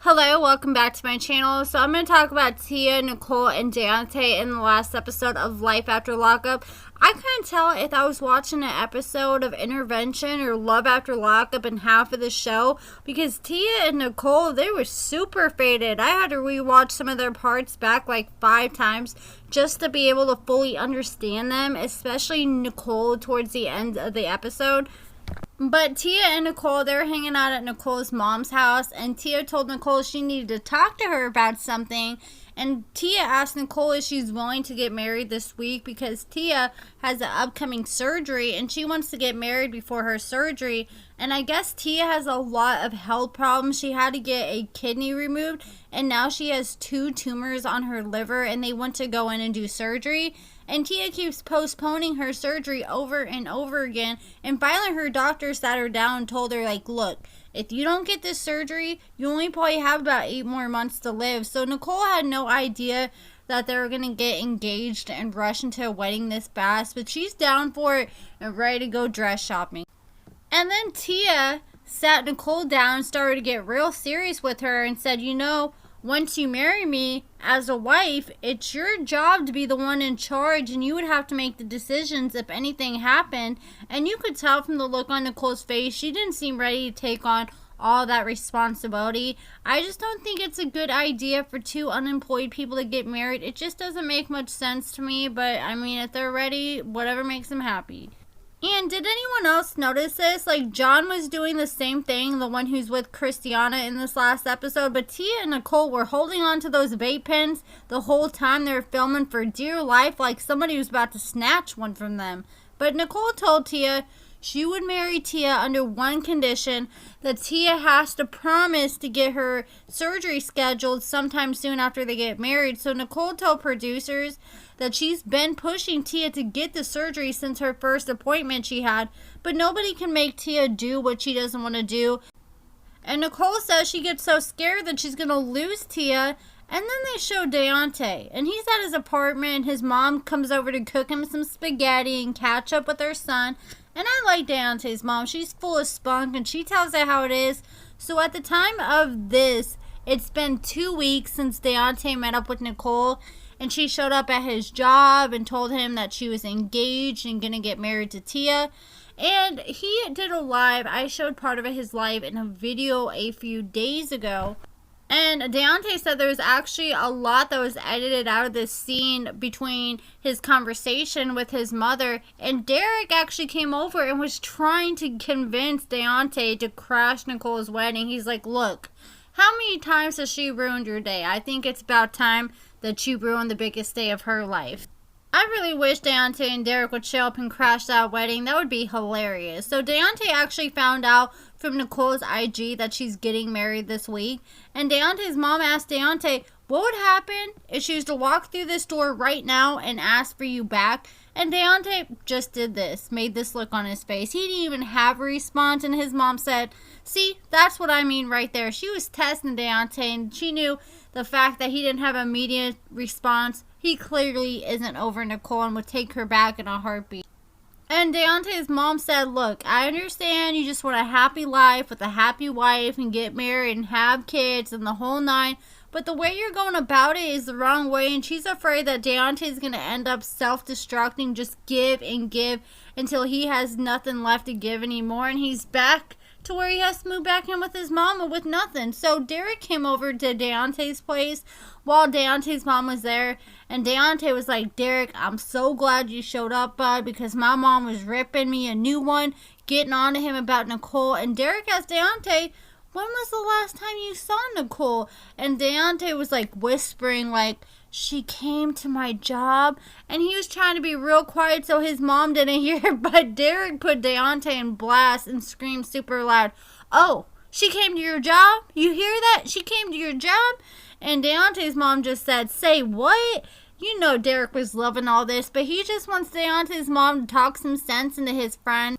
Hello, welcome back to my channel. So I'm going to talk about Tia, Nicole, and Deontay in the last episode of Life After Lockup. I couldn't tell if I was watching an episode of Intervention or Love After Lockup in half of the show because Tia and Nicole, they were super faded. I had to rewatch some of their parts back like 5 times just to be able to fully understand them, especially Nicole towards the end of the episode. But Tia and Nicole, they were hanging out at Nicole's mom's house, and Tia told Nicole she needed to talk to her about something. And Tia asked Nicole if she's willing to get married this week because Tia has an upcoming surgery and she wants to get married before her surgery. And I guess Tia has a lot of health problems. She had to get a kidney removed and now she has 2 tumors on her liver and they want to go in and do surgery. And Tia keeps postponing her surgery over and over again. And finally her doctor sat her down and told her, like, look, if you don't get this surgery, you only probably have about 8 more months to live. So Nicole had no idea that they were going to get engaged and rush into a wedding this fast. But she's down for it and ready to go dress shopping. And then Tia sat Nicole down and started to get real serious with her and said, you know, once you marry me as a wife, it's your job to be the one in charge and you would have to make the decisions if anything happened. And you could tell from the look on Nicole's face, she didn't seem ready to take on all that responsibility. I just don't think it's a good idea for 2 unemployed people to get married. It just doesn't make much sense to me, but I mean, if they're ready, whatever makes them happy. And did anyone else notice this? Like, John was doing the same thing, the one who's with Christiana in this last episode, but Tia and Nicole were holding on to those vape pens the whole time they were filming for dear life, like somebody was about to snatch one from them. But Nicole told Tia she would marry Tia under one condition, that Tia has to promise to get her surgery scheduled sometime soon after they get married. So Nicole told producers that she's been pushing Tia to get the surgery since her first appointment she had, but nobody can make Tia do what she doesn't want to do. And Nicole says she gets so scared that she's going to lose Tia. And then they show Deontay, and he's at his apartment, and his mom comes over to cook him some spaghetti and catch up with her son. And I like Deontay's mom. She's full of spunk, and she tells it how it is. So at the time of this, it's been 2 weeks since Deontay met up with Nicole, and she showed up at his job and told him that she was engaged and going to get married to Tia. And he did a live. I showed part of his live in a video a few days ago. And Deontay said there was actually a lot that was edited out of this scene between his conversation with his mother. And Derek actually came over and was trying to convince Deontay to crash Nicole's wedding. He's like, look, how many times has she ruined your day? I think it's about time that you ruined the biggest day of her life. I really wish Deontay and Derek would show up and crash that wedding. That would be hilarious. So Deontay actually found out from Nicole's IG that she's getting married this week. And Deontay's mom asked Deontay, what would happen if she was to walk through this door right now and ask for you back? And Deontay just did this, made this look on his face. He didn't even have a response, and his mom said, see, that's what I mean right there. She was testing Deontay, and she knew the fact that he didn't have an immediate response. He clearly isn't over Nicole and would take her back in a heartbeat. And Deontay's mom said, look, I understand you just want a happy life with a happy wife and get married and have kids and the whole 9. But the way you're going about it is the wrong way. And she's afraid that Deontay is going to end up self-destructing, just give and give until he has nothing left to give anymore. And he's back to where he has to move back in with his mama with nothing. So Derek came over to Deontay's place while Deontay's mom was there. And Deontay was like, Derek, I'm so glad you showed up, bud, because my mom was ripping me a new one, getting on to him about Nicole. And Derek asked Deontay, when was the last time you saw Nicole? And Deontay was like whispering, like, she came to my job. And he was trying to be real quiet so his mom didn't hear. But Derek put Deontay in blast and screamed super loud, oh, she came to your job? You hear that? She came to your job? And Deontay's mom just said, say what? You know Derek was loving all this, but he just wants Deontay's mom to talk some sense into his friend.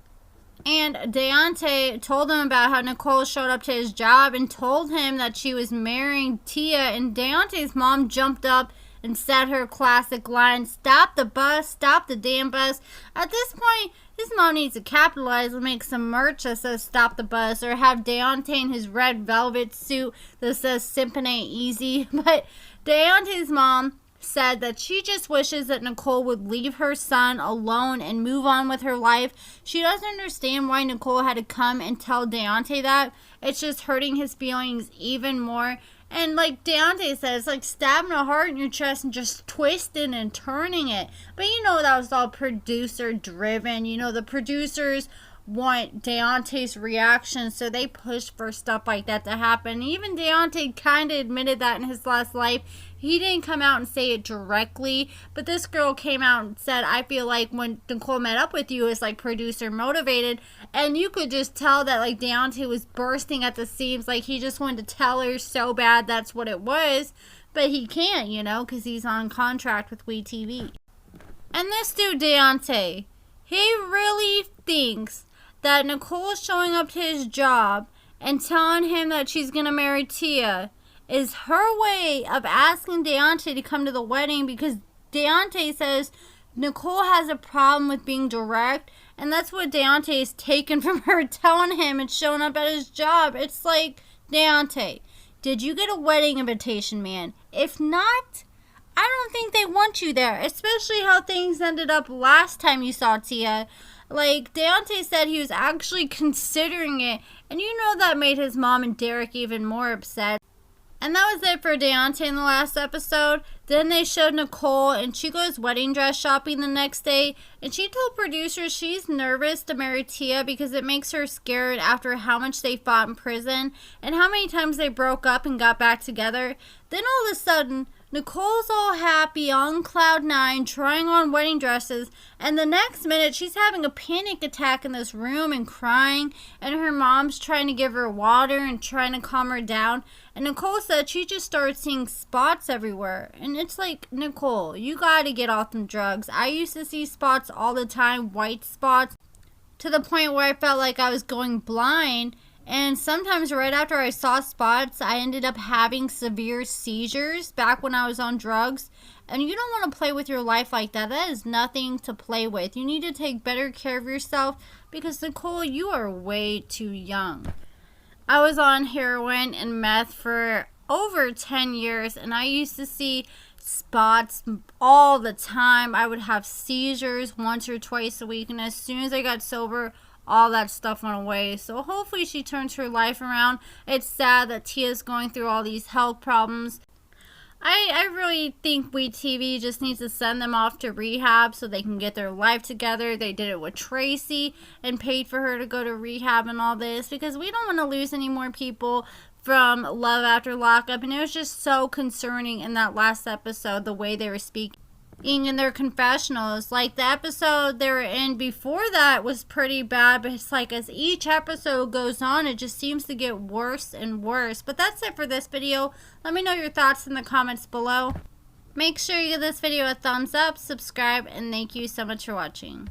And Deontay told him about how Nicole showed up to his job and told him that she was marrying Tia. And Deontay's mom jumped up and said her classic line, "Stop the bus, stop the damn bus." At this point, his mom needs to capitalize and make some merch that says "Stop the bus," or have Deontay in his red velvet suit that says "Simpin' ain't easy." But Deontay's mom said that she just wishes that Nicole would leave her son alone and move on with her life. She doesn't understand why Nicole had to come and tell Deontay that. It's just hurting his feelings even more. And like Deontay said, it's like stabbing a heart in your chest and just twisting and turning it. But you know that was all producer driven. You know, the producers want Deontay's reaction, so they push for stuff like that to happen. Even Deontay kind of admitted that in his last life. He didn't come out and say it directly, but this girl came out and said, "I feel like when Nicole met up with you, it's like producer motivated." And you could just tell that like Deontay was bursting at the seams, like he just wanted to tell her so bad that's what it was, but he can't, you know, because he's on contract with WeTV. And this dude Deontay, he really thinks that Nicole showing up to his job and telling him that she's going to marry Tia is her way of asking Deontay to come to the wedding, because Deontay says Nicole has a problem with being direct, and that's what Deontay is taken from her telling him and showing up at his job. It's like, Deontay, did you get a wedding invitation, man? If not, I don't think they want you there, especially how things ended up last time you saw Tia. Like, Deontay said he was actually considering it, and you know that made his mom and Derek even more upset. And that was it for Deontay in the last episode. Then they showed Nicole, and she goes wedding dress shopping the next day. And she told producers she's nervous to marry Tia because it makes her scared after how much they fought in prison and how many times they broke up and got back together. Then all of a sudden, Nicole's all happy on cloud nine, trying on wedding dresses, and the next minute she's having a panic attack in this room and crying, and her mom's trying to give her water and trying to calm her down. And Nicole said she just started seeing spots everywhere. And it's like, Nicole, you gotta get off them drugs. I used to see spots all the time, white spots, to the point where I felt like I was going blind. And sometimes right after I saw spots, I ended up having severe seizures back when I was on drugs. And you don't want to play with your life like that. That is nothing to play with. You need to take better care of yourself because, Nicole, you are way too young. I was on heroin and meth for over 10 years, and I used to see spots all the time. I would have seizures once or twice a week, and as soon as I got sober, all that stuff went away. So hopefully she turns her life around. It's sad that Tia's going through all these health problems. I really think WeTV just needs to send them off to rehab so they can get their life together. They did it with Tracy and paid for her to go to rehab and all this because we don't want to lose any more people from Love After Lockup. And it was just so concerning in that last episode, the way they were speaking in their confessionals. Like the episode they were in before that was pretty bad, but it's like as each episode goes on, it just seems to get worse and worse. But that's it for this video. Let me know your thoughts in the comments below. Make sure you give this video a thumbs up, subscribe, and thank you so much for watching.